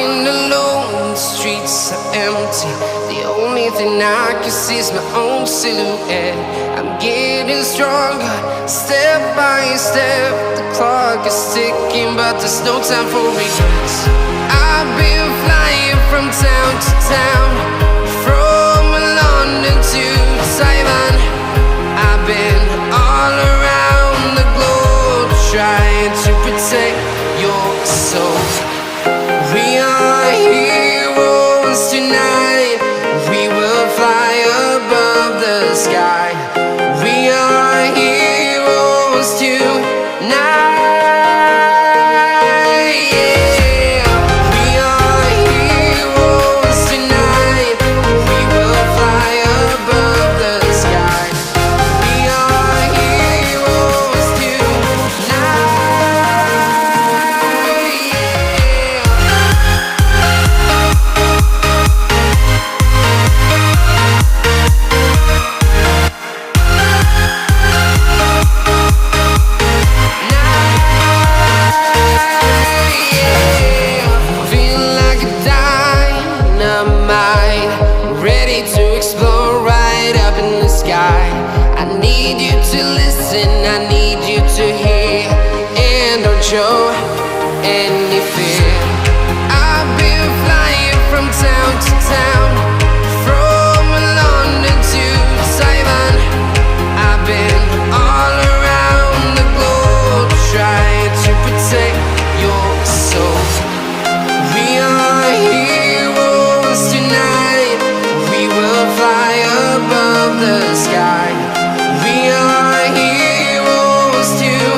walking alone, the streets are empty. The only thing I can see is my own silhouette. I'm getting stronger, step by step. The clock is ticking, but there's no time for regrets. I've been flying from town to town, from London to Taiwan. I've been all around the globe, trying to protect your soul. We are heroes tonight. We will fly above the sky. We are heroes tonight. Yeah. We are heroes tonight. We will fly above the sky. We are heroes tonight. Ready to explore right up in the sky. I need you to listen, I need you to hear, and don't show any fear. I've been flying from town to town, from London to Taiwan. I've been all around the globe, trying to protect your soul. We are heroes tonight. We will fly above the sky. We are heroes tonight.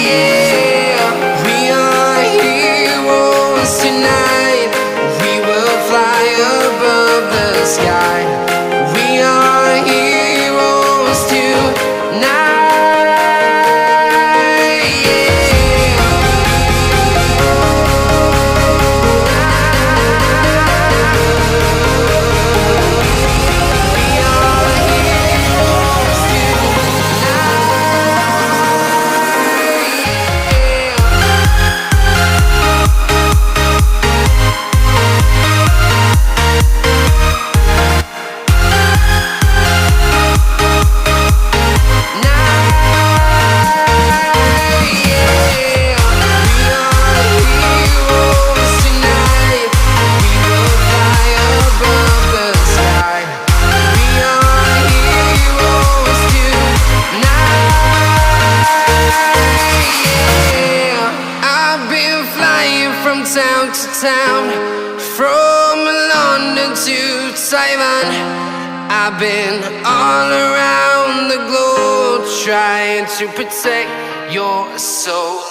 Yeah. We are heroes tonight. We will fly above the sky. We are heroes tonight. Town to town, from London to Taiwan. I've been all around the globe, trying to protect your soul.